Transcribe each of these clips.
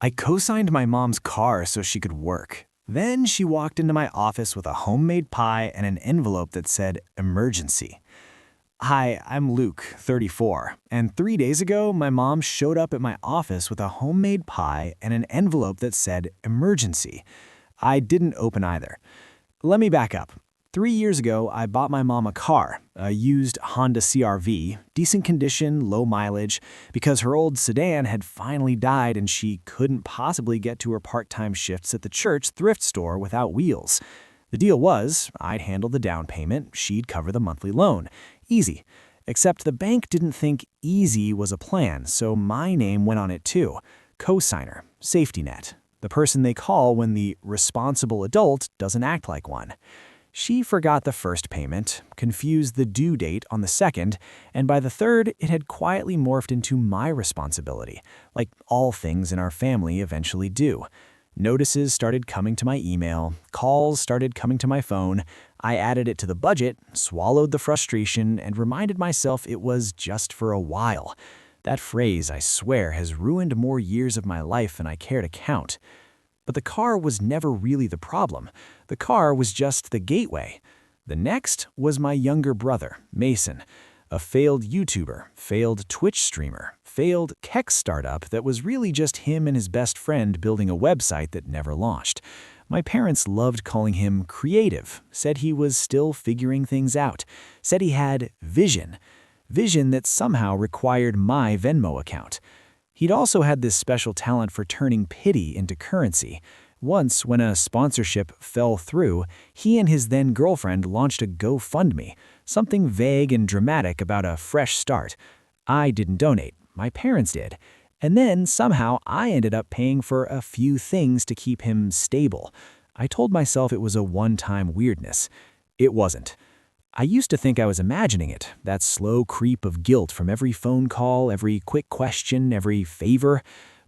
I co-signed my mom's car so she could work. Then she walked into my office with a homemade pie and an envelope that said emergency. Hi, I'm Luke, 34, and 3 days ago, my mom showed up at my office with a homemade pie and an envelope that said emergency. I didn't open either. Let me back up. 3 years ago, I bought my mom a car, a used Honda CR-V, decent condition, low mileage, because her old sedan had finally died and she couldn't possibly get to her part-time shifts at the church thrift store without wheels. The deal was, I'd handle the down payment, she'd cover the monthly loan. Easy. Except the bank didn't think easy was a plan, so my name went on it too. Co-signer, safety net, the person they call when the responsible adult doesn't act like one. She forgot the first payment, confused the due date on the second, and by the third, it had quietly morphed into my responsibility, like all things in our family eventually do. Notices started coming to my email, calls started coming to my phone. I added it to the budget, swallowed the frustration, and reminded myself it was just for a while. That phrase, I swear, has ruined more years of my life than I care to count. But the car was never really the problem. The car was just the gateway. The next was my younger brother, Mason, a failed YouTuber, failed Twitch streamer, failed Keck startup that was really just him and his best friend building a website that never launched. My parents loved calling him creative, said he was still figuring things out, said he had vision that somehow required my Venmo account. He'd also had this special talent for turning pity into currency. Once, when a sponsorship fell through, he and his then-girlfriend launched a GoFundMe, something vague and dramatic about a fresh start. I didn't donate, my parents did. And then, somehow, I ended up paying for a few things to keep him stable. I told myself it was a one-time weirdness. It wasn't. I used to think I was imagining it, that slow creep of guilt from every phone call, every quick question, every favor.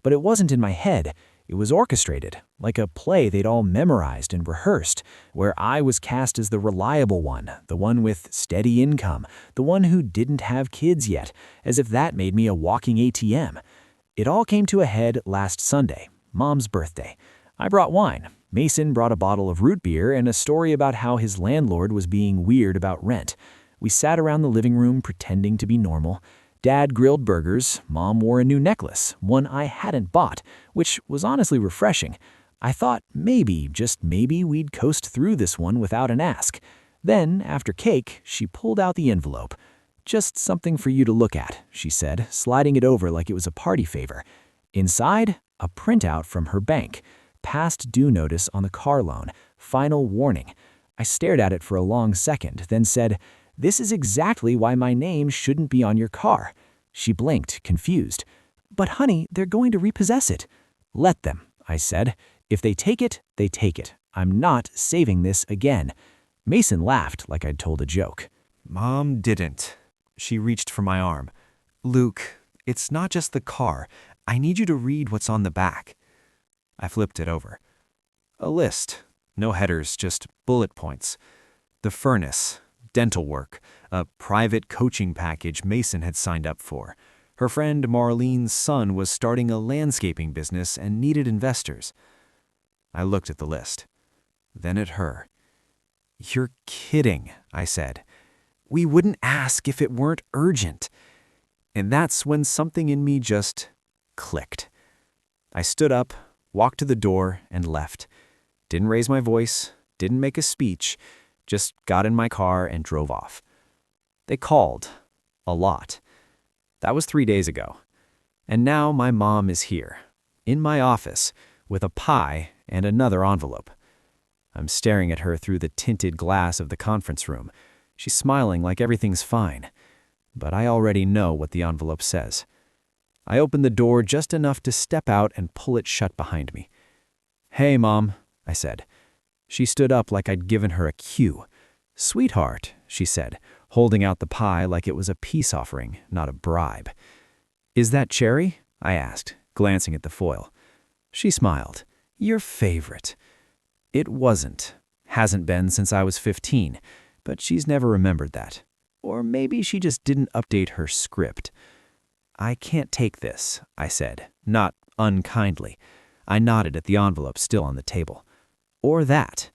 But it wasn't in my head. It was orchestrated, like a play they'd all memorized and rehearsed, where I was cast as the reliable one, the one with steady income, the one who didn't have kids yet, as if that made me a walking ATM. It all came to a head last Sunday, Mom's birthday. I brought wine. Mason brought a bottle of root beer and a story about how his landlord was being weird about rent. We sat around the living room pretending to be normal. Dad grilled burgers. Mom wore a new necklace, one I hadn't bought, which was honestly refreshing. I thought maybe, just maybe, we'd coast through this one without an ask. Then, after cake, she pulled out the envelope. "Just something for you to look at," she said, sliding it over like it was a party favor. Inside, a printout from her bank. Past due notice on the car loan. Final warning. I stared at it for a long second, then said, "This is exactly why my name shouldn't be on your car." She blinked, confused. "But honey, they're going to repossess it." "Let them," I said. "If they take it, they take it. I'm not saving this again." Mason laughed like I'd told a joke. Mom didn't. She reached for my arm. "Luke, it's not just the car. I need you to read what's on the back." I flipped it over. A list. No headers, just bullet points. The furnace, dental work, a private coaching package Mason had signed up for. Her friend Marlene's son was starting a landscaping business and needed investors. I looked at the list. Then at her. "You're kidding," I said. "We wouldn't ask if it weren't urgent." And that's when something in me just clicked. I stood up, walked to the door, and left. Didn't raise my voice, didn't make a speech, just got in my car and drove off. They called. A lot. That was 3 days ago. And now my mom is here, in my office, with a pie and another envelope. I'm staring at her through the tinted glass of the conference room. She's smiling like everything's fine. But I already know what the envelope says. I opened the door just enough to step out and pull it shut behind me. "Hey, Mom," I said. She stood up like I'd given her a cue. "Sweetheart," she said, holding out the pie like it was a peace offering, not a bribe. "Is that cherry?" I asked, glancing at the foil. She smiled. "Your favorite." It wasn't. Hasn't been since I was 15, but she's never remembered that. Or maybe she just didn't update her script. "I can't take this," I said, not unkindly. I nodded at the envelope still on the table. Or that.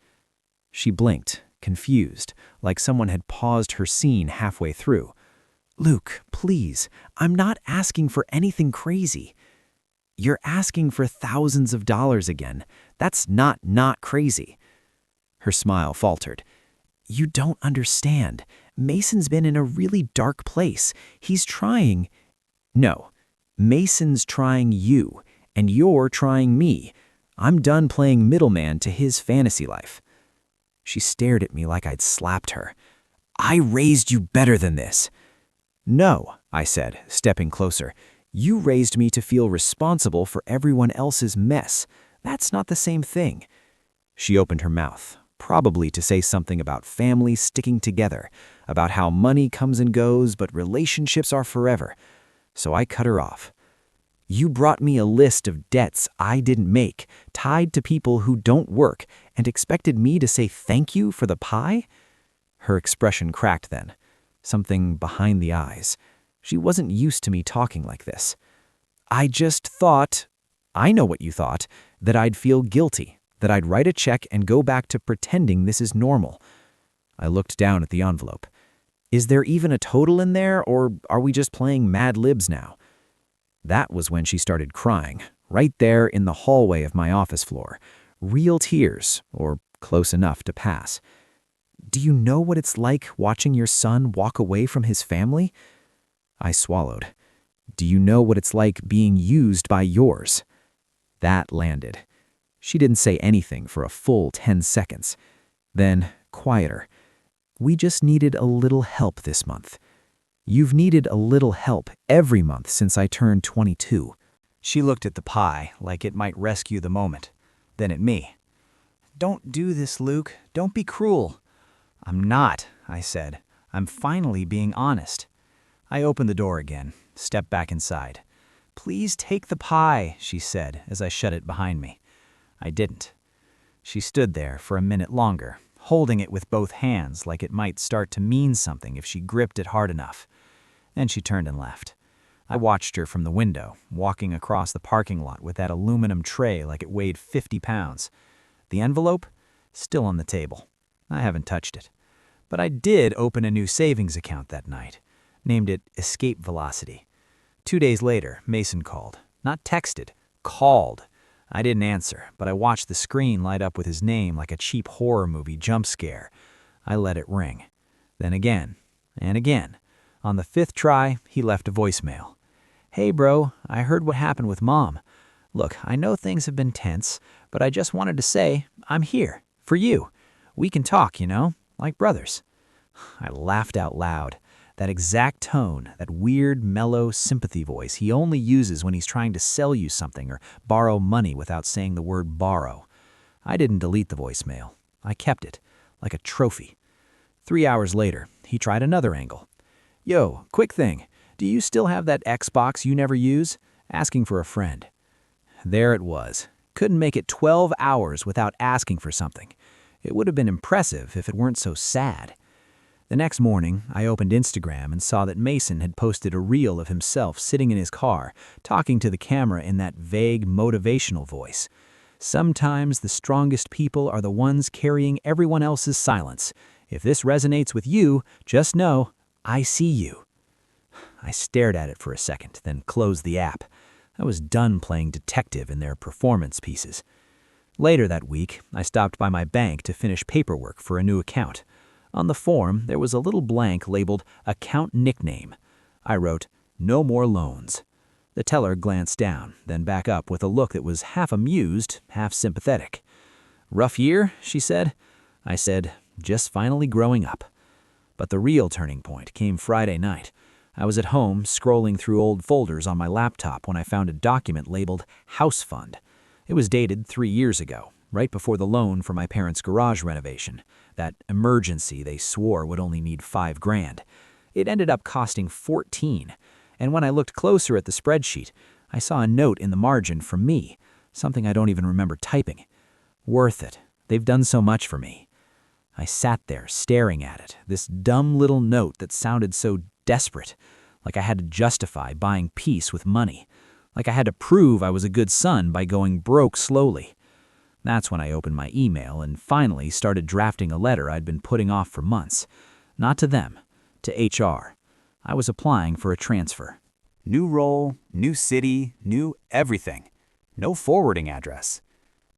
She blinked, confused, like someone had paused her scene halfway through. Luke, please, I'm not asking for anything crazy. You're asking for thousands of dollars again. That's not crazy. Her smile faltered. You don't understand. Mason's been in a really dark place. He's trying. No, Mason's trying you, and you're trying me. I'm done playing middleman to his fantasy life. She stared at me like I'd slapped her. I raised you better than this. No, I said, stepping closer. You raised me to feel responsible for everyone else's mess. That's not the same thing. She opened her mouth, probably to say something about family sticking together, about how money comes and goes, but relationships are forever. So I cut her off. You brought me a list of debts I didn't make, tied to people who don't work, and expected me to say thank you for the pie? Her expression cracked then, something behind the eyes. She wasn't used to me talking like this. I just thought, I know what you thought, that I'd feel guilty, that I'd write a check and go back to pretending this is normal. I looked down at the envelope. Is there even a total in there, or are we just playing Mad Libs now? That was when she started crying, right there in the hallway of my office floor. Real tears, or close enough to pass. Do you know what it's like watching your son walk away from his family? I swallowed. Do you know what it's like being used by yours? That landed. She didn't say anything for a full 10 seconds. Then, quieter. We just needed a little help this month. You've needed a little help every month since I turned 22. She looked at the pie like it might rescue the moment, then at me. Don't do this, Luke. Don't be cruel. I'm not, I said. I'm finally being honest. I opened the door again, stepped back inside. Please take the pie, she said as I shut it behind me. I didn't. She stood there for a minute longer, holding it with both hands like it might start to mean something if she gripped it hard enough. Then she turned and left. I watched her from the window, walking across the parking lot with that aluminum tray like it weighed 50 pounds. The envelope? Still on the table. I haven't touched it. But I did open a new savings account that night. Named it Escape Velocity. 2 days later, Mason called. Not texted. Called. I didn't answer, but I watched the screen light up with his name like a cheap horror movie jump scare. I let it ring. Then again, and again. On the 5th try, he left a voicemail. Hey bro, I heard what happened with Mom. Look, I know things have been tense, but I just wanted to say, I'm here, for you. We can talk, like brothers. I laughed out loud. That exact tone, that weird, mellow sympathy voice he only uses when he's trying to sell you something or borrow money without saying the word borrow. I didn't delete the voicemail. I kept it, like a trophy. 3 hours later, he tried another angle. Yo, quick thing. Do you still have that Xbox you never use? Asking for a friend. There it was. Couldn't make it 12 hours without asking for something. It would have been impressive if it weren't so sad. The next morning, I opened Instagram and saw that Mason had posted a reel of himself sitting in his car, talking to the camera in that vague, motivational voice. Sometimes the strongest people are the ones carrying everyone else's silence. If this resonates with you, just know, I see you. I stared at it for a second, then closed the app. I was done playing detective in their performance pieces. Later that week, I stopped by my bank to finish paperwork for a new account. On the form, there was a little blank labeled Account Nickname. I wrote, No more loans. The teller glanced down, then back up with a look that was half amused, half sympathetic. Rough year, she said. I said, just finally growing up. But the real turning point came Friday night. I was at home scrolling through old folders on my laptop when I found a document labeled House Fund. It was dated 3 years ago, right before the loan for my parents' garage renovation. That emergency they swore would only need $5,000. It ended up costing $14,000. And when I looked closer at the spreadsheet, I saw a note in the margin from me, something I don't even remember typing. Worth it. They've done so much for me. I sat there staring at it, this dumb little note that sounded so desperate, like I had to justify buying peace with money. Like I had to prove I was a good son by going broke slowly. That's when I opened my email and finally started drafting a letter I'd been putting off for months. Not to them, to HR. I was applying for a transfer. New role, new city, new everything. No forwarding address.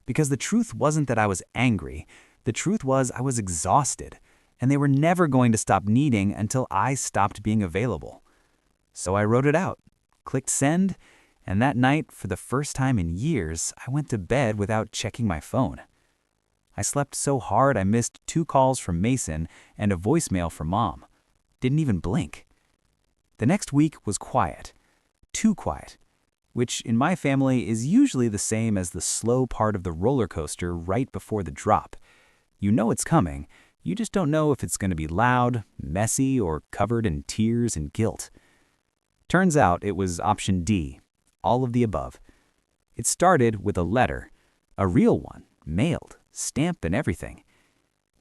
Because the truth wasn't that I was angry. The truth was I was exhausted, and they were never going to stop needing until I stopped being available. So I wrote it out, clicked send, and that night, for the first time in years, I went to bed without checking my phone. I slept so hard I missed 2 calls from Mason and a voicemail from Mom. Didn't even blink. The next week was quiet. Too quiet. Which in my family is usually the same as the slow part of the roller coaster right before the drop. You know it's coming, you just don't know if it's going to be loud, messy, or covered in tears and guilt. Turns out it was option D, all of the above. It started with a letter, a real one, mailed, stamped and everything.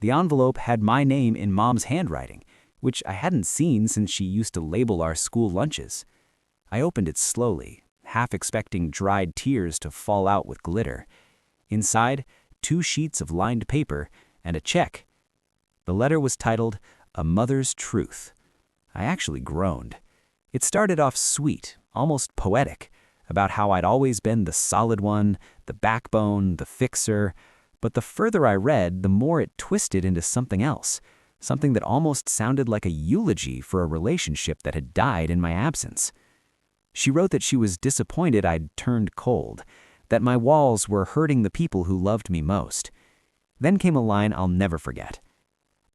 The envelope had my name in Mom's handwriting, which I hadn't seen since she used to label our school lunches. I opened it slowly, half expecting dried tears to fall out with glitter. Inside, 2 sheets of lined paper and a check. The letter was titled, A Mother's Truth. I actually groaned. It started off sweet, almost poetic, about how I'd always been the solid one, the backbone, the fixer, but the further I read, the more it twisted into something else, something that almost sounded like a eulogy for a relationship that had died in my absence. She wrote that she was disappointed I'd turned cold, that my walls were hurting the people who loved me most. Then came a line I'll never forget.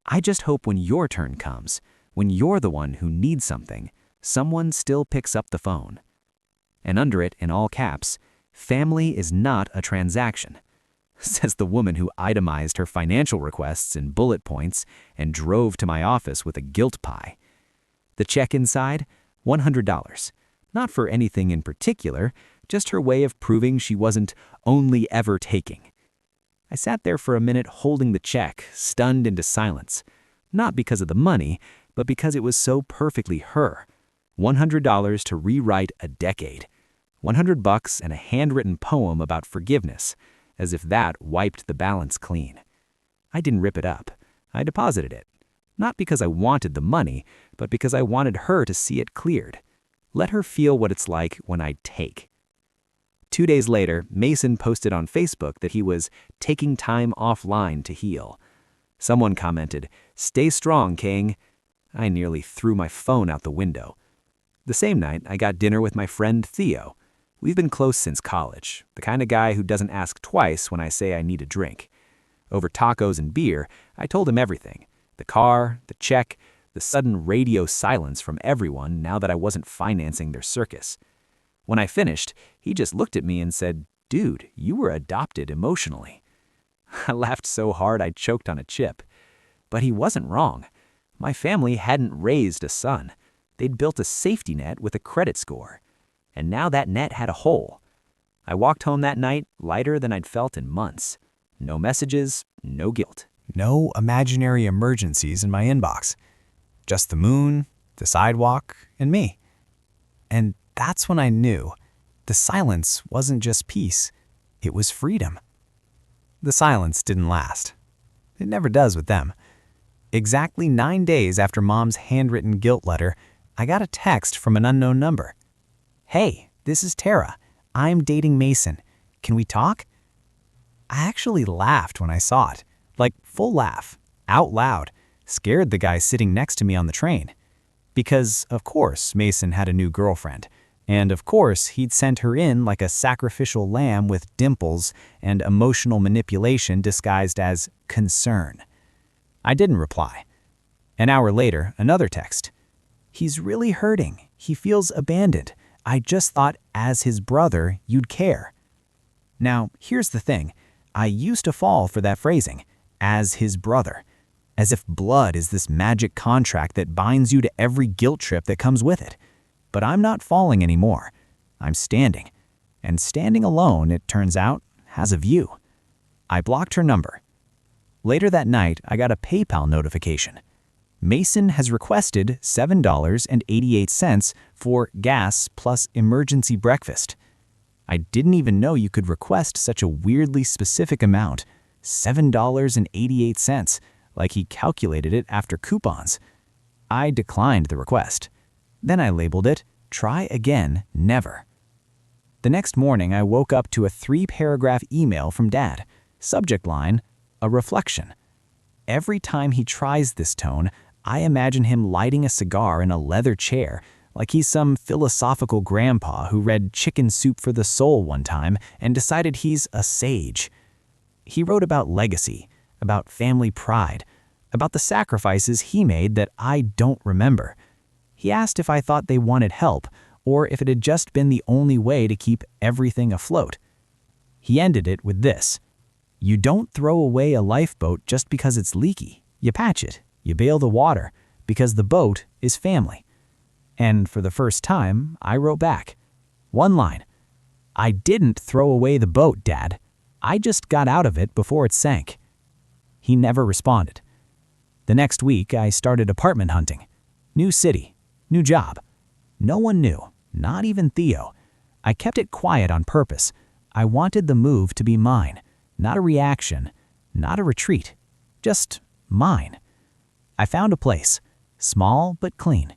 I just hope when your turn comes, when you're the one who needs something, someone still picks up the phone. And under it, in all caps, family is not a transaction, says the woman who itemized her financial requests in bullet points and drove to my office with a guilt pie. The check inside, $100. Not for anything in particular, just her way of proving she wasn't only ever taking. I sat there for a minute holding the check, stunned into silence. Not because of the money, but because it was so perfectly her. $100 to rewrite a decade. $100 and a handwritten poem about forgiveness, as if that wiped the balance clean. I didn't rip it up. I deposited it. Not because I wanted the money, but because I wanted her to see it cleared. Let her feel what it's like when I take. 2 days later, Mason posted on Facebook that he was taking time offline to heal. Someone commented, "Stay strong, King." I nearly threw my phone out the window. The same night, I got dinner with my friend Theo. We've been close since college, the kind of guy who doesn't ask twice when I say I need a drink. Over tacos and beer, I told him everything. The car, the check, the sudden radio silence from everyone now that I wasn't financing their circus. When I finished, he just looked at me and said, "Dude, you were adopted emotionally." I laughed so hard I choked on a chip. But he wasn't wrong. My family hadn't raised a son. They'd built a safety net with a credit score. And now that net had a hole. I walked home that night lighter than I'd felt in months. No messages, no guilt. No imaginary emergencies in my inbox. Just the moon, the sidewalk, and me. And that's when I knew the silence wasn't just peace, it was freedom. The silence didn't last. It never does with them. Exactly 9 days after Mom's handwritten guilt letter, I got a text from an unknown number. "Hey, this is Tara. I'm dating Mason. Can we talk?" I actually laughed when I saw it. Like, full laugh, out loud, scared the guy sitting next to me on the train. Because, of course, Mason had a new girlfriend. And, of course, he'd sent her in like a sacrificial lamb with dimples and emotional manipulation disguised as concern. I didn't reply. An hour later, another text. "He's really hurting. He feels abandoned. I just thought, as his brother, you'd care." Now, here's the thing. I used to fall for that phrasing, as his brother, as if blood is this magic contract that binds you to every guilt trip that comes with it. But I'm not falling anymore. I'm standing. And standing alone, it turns out, has a view. I blocked her number. Later that night, I got a PayPal notification. Mason has requested $7.88 for gas plus emergency breakfast. I didn't even know you could request such a weirdly specific amount, $7.88, like he calculated it after coupons. I declined the request. Then I labeled it, "Try again, never." The next morning, I woke up to a 3-paragraph email from Dad. Subject line, "A reflection." Every time he tries this tone, I imagine him lighting a cigar in a leather chair, like he's some philosophical grandpa who read Chicken Soup for the Soul one time and decided he's a sage. He wrote about legacy, about family pride, about the sacrifices he made that I don't remember. He asked if I thought they wanted help, or if it had just been the only way to keep everything afloat. He ended it with this: "You don't throw away a lifeboat just because it's leaky. You patch it. You bail the water, because the boat is family." And for the first time, I wrote back. One line: "I didn't throw away the boat, Dad. I just got out of it before it sank." He never responded. The next week, I started apartment hunting. New city, new job. No one knew, not even Theo. I kept it quiet on purpose. I wanted the move to be mine, not a reaction, not a retreat, just mine. I found a place, small but clean,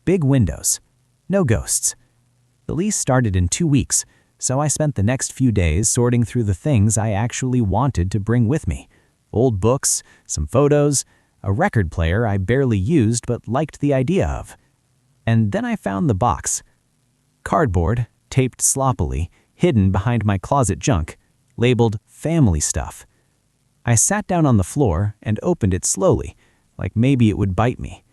big windows, no ghosts. The lease started in 2 weeks, so I spent the next few days sorting through the things I actually wanted to bring with me. Old books, some photos, a record player I barely used but liked the idea of. And then I found the box. Cardboard, taped sloppily, hidden behind my closet junk, labeled family stuff. I sat down on the floor and opened it slowly, like maybe it would bite me.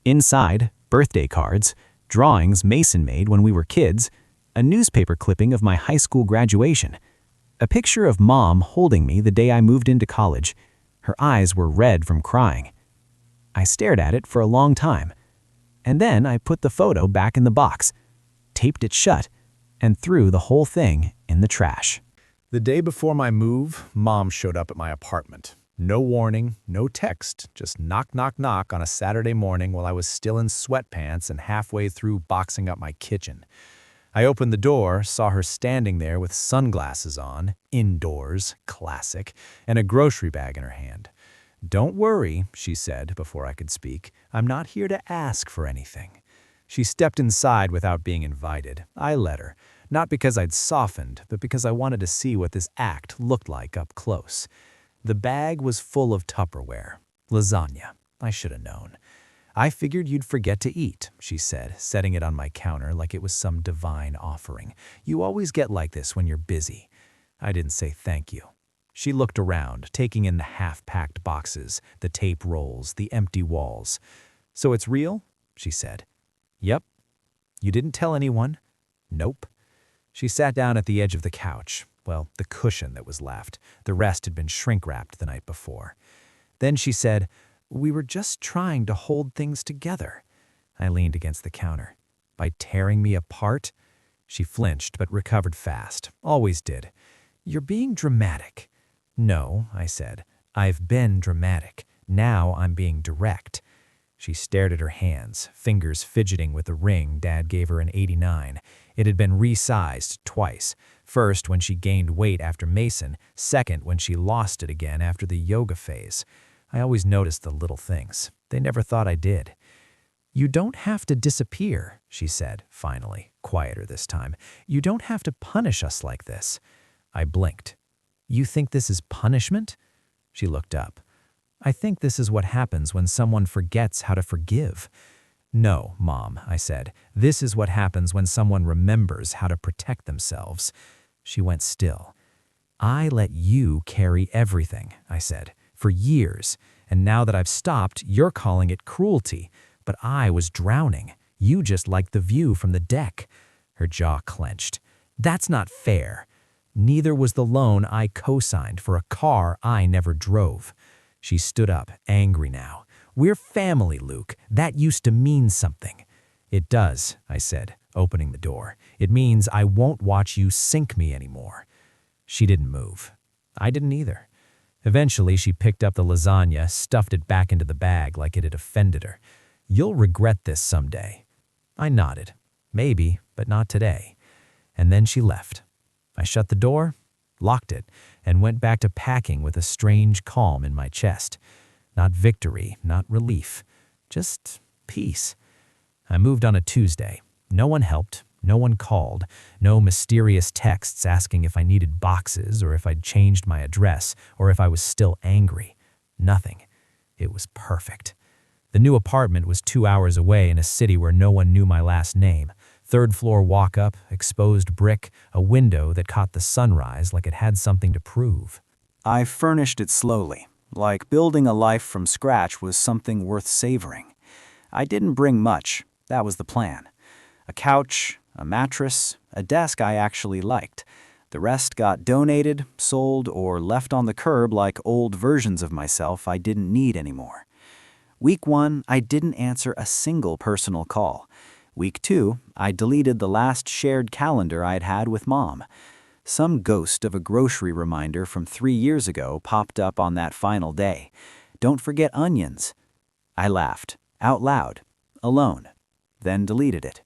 Inside, birthday cards, drawings Mason made when we were kids, a newspaper clipping of my high school graduation, a picture of Mom holding me the day I moved into college. Her eyes were red from crying. I stared at it for a long time, and then I put the photo back in the box, taped it shut, and threw the whole thing in the trash. The day before my move, Mom showed up at my apartment. No warning, no text, just knock, knock, knock on a Saturday morning while I was still in sweatpants and halfway through boxing up my kitchen. I opened the door, saw her standing there with sunglasses on, indoors, classic, and a grocery bag in her hand. "Don't worry," she said before I could speak. "I'm not here to ask for anything." She stepped inside without being invited. I let her, not because I'd softened, but because I wanted to see what this act looked like up close. The bag was full of Tupperware. Lasagna. I should have known. "I figured you'd forget to eat," she said, setting it on my counter like it was some divine offering. "You always get like this when you're busy." I didn't say thank you. She looked around, taking in the half-packed boxes, the tape rolls, the empty walls. "So it's real?" she said. "Yep." "You didn't tell anyone?" "Nope." She sat down at the edge of the couch. Well, the cushion that was left. The rest had been shrink-wrapped the night before. Then she said, "We were just trying to hold things together." I leaned against the counter. "By tearing me apart?" She flinched, but recovered fast. Always did. "You're being dramatic." "No," I said. "I've been dramatic. Now I'm being direct." She stared at her hands, fingers fidgeting with the ring Dad gave her in '89. It had been resized twice. First when she gained weight after Mason, second when she lost it again after the yoga phase. I always noticed the little things. They never thought I did. "You don't have to disappear," she said, finally, quieter this time. "You don't have to punish us like this." I blinked. "You think this is punishment?" She looked up. "I think this is what happens when someone forgets how to forgive." "No, Mom," I said. "This is what happens when someone remembers how to protect themselves." She went still. "I let you carry everything," I said, "for years, and now that I've stopped, you're calling it cruelty. But I was drowning. You just liked the view from the deck." Her jaw clenched. "That's not fair." "Neither was the loan I co-signed for a car I never drove." She stood up, angry now. "We're family, Luke. That used to mean something." "It does," I said, opening the door. "It means I won't watch you sink me anymore." She didn't move. I didn't either. Eventually, she picked up the lasagna, stuffed it back into the bag like it had offended her. "You'll regret this someday." I nodded. "Maybe, but not today." And then she left. I shut the door, locked it, and went back to packing with a strange calm in my chest. Not victory, not relief, just peace. I moved on a Tuesday. No one helped, no one called, no mysterious texts asking if I needed boxes or if I'd changed my address or if I was still angry. Nothing. It was perfect. The new apartment was 2 hours away in a city where no one knew my last name. Third floor walk-up, exposed brick, a window that caught the sunrise like it had something to prove. I furnished it slowly, like building a life from scratch was something worth savoring. I didn't bring much, that was the plan. A couch, a mattress, a desk I actually liked. The rest got donated, sold, or left on the curb like old versions of myself I didn't need anymore. Week 1, I didn't answer a single personal call. Week 2, I deleted the last shared calendar I'd had with Mom. Some ghost of a grocery reminder from 3 years ago popped up on that final day. Don't forget onions. I laughed, out loud, alone, then deleted it.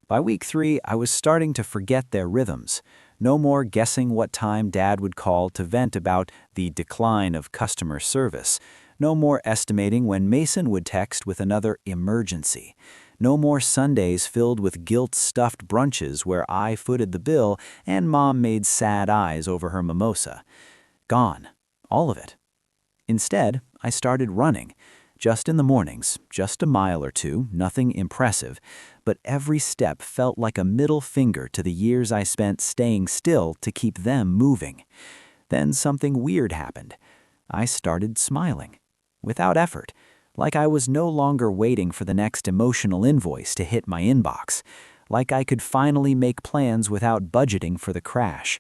By week 3, I was starting to forget their rhythms. No more guessing what time Dad would call to vent about the decline of customer service. No more estimating when Mason would text with another emergency. No more Sundays filled with guilt-stuffed brunches where I footed the bill and Mom made sad eyes over her mimosa. Gone. All of it. Instead, I started running. Just in the mornings, just a mile or two, nothing impressive, but every step felt like a middle finger to the years I spent staying still to keep them moving. Then something weird happened. I started smiling. Without effort, like I was no longer waiting for the next emotional invoice to hit my inbox, like I could finally make plans without budgeting for the crash.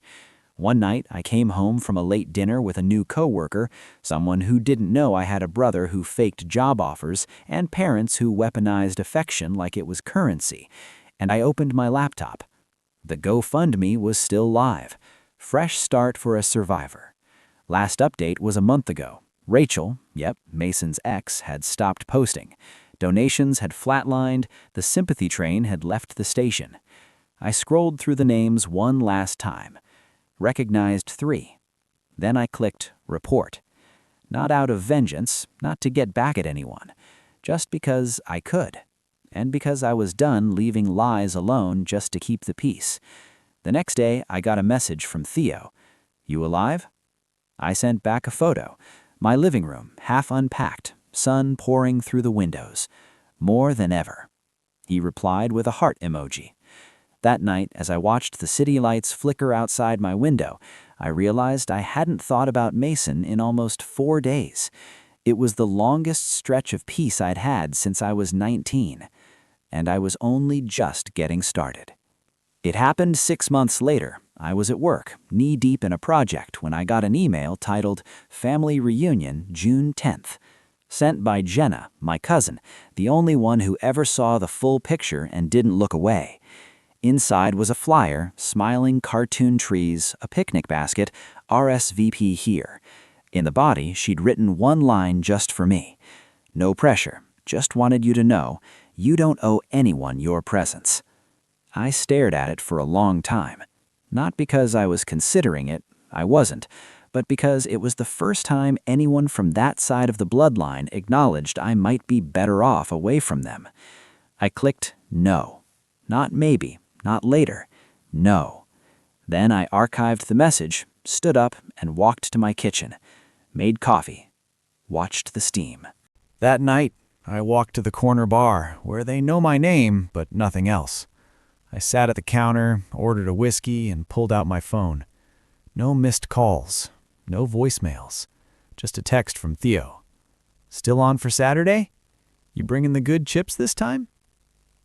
One night, I came home from a late dinner with a new coworker, someone who didn't know I had a brother who faked job offers and parents who weaponized affection like it was currency, and I opened my laptop. The GoFundMe was still live. Fresh start for a survivor. Last update was a month ago. Rachel, Mason's ex, had stopped posting. Donations had flatlined, the sympathy train had left the station. I scrolled through the names one last time. Recognized 3. Then I clicked Report. Not out of vengeance, not to get back at anyone, just because I could, and because I was done leaving lies alone just to keep the peace. The next day, I got a message from Theo. You alive? I sent back a photo. My living room, half unpacked, sun pouring through the windows. More than ever. He replied with a heart emoji. That night, as I watched the city lights flicker outside my window, I realized I hadn't thought about Mason in almost 4 days. It was the longest stretch of peace I'd had since I was 19, and I was only just getting started. It happened 6 months later. I was at work, knee-deep in a project, when I got an email titled Family Reunion, June 10th. Sent by Jenna, my cousin, the only one who ever saw the full picture and didn't look away. Inside was a flyer, smiling cartoon trees, a picnic basket, RSVP here. In the body, she'd written one line just for me. No pressure, just wanted you to know, you don't owe anyone your presence. I stared at it for a long time. Not because I was considering it, I wasn't, but because it was the first time anyone from that side of the bloodline acknowledged I might be better off away from them. I clicked no. Not maybe, not later. No. Then I archived the message, stood up, and walked to my kitchen. Made coffee. Watched the steam. That night, I walked to the corner bar, where they know my name, but nothing else. I sat at the counter, ordered a whiskey, and pulled out my phone. No missed calls, no voicemails, just a text from Theo. Still on for Saturday? You bringing the good chips this time?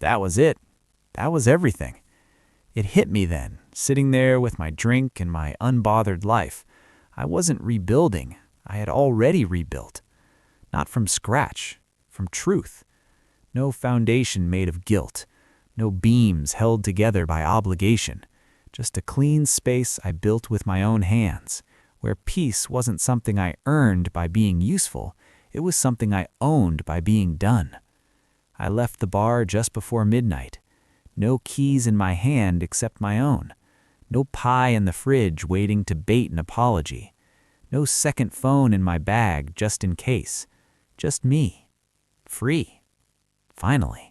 That was it. That was everything. It hit me then, sitting there with my drink and my unbothered life. I wasn't rebuilding. I had already rebuilt. Not from scratch, from truth. No foundation made of guilt. No beams held together by obligation. Just a clean space I built with my own hands, where peace wasn't something I earned by being useful. It was something I owned by being done. I left the bar just before midnight. No keys in my hand except my own. No pie in the fridge waiting to bait an apology. No second phone in my bag just in case. Just me. Free. Finally.